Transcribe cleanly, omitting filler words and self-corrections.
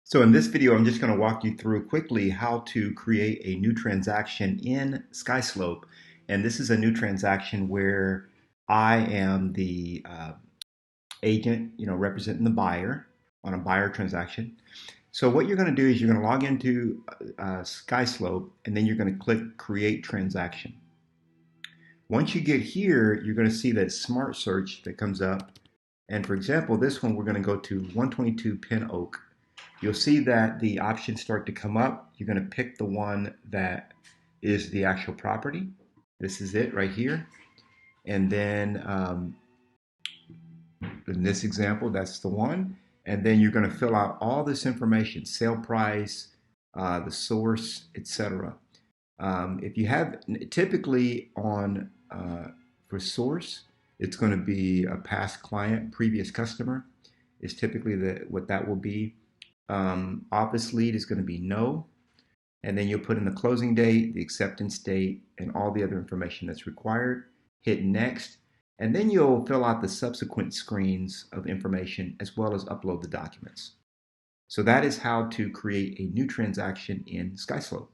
So in this video, I'm just going to walk you through quickly how to create a new transaction in Skyslope. And this is a new transaction where I am the agent, representing the buyer on a buyer transaction. So what you're going to do is you're going to log into Skyslope, and then you're going to click Create Transaction. Once you get here, you're going to see that Smart Search that comes up. And for example, this one, we're going to go to 122 Pin Oak. You'll see that the options start to come up. You're going to pick the one that is the actual property. This is it right here. And then in this example, that's the one. And then you're going to fill out all this information: sale price, the source, etc. If you have typically on for source, it's going to be a past client, previous customer is typically what that will be. Office lead is going to be no. And then you'll put in the closing date, the acceptance date, and all the other information that's required. Hit next. And then you'll fill out the subsequent screens of information as well as upload the documents. So that is how to create a new transaction in Skyslope.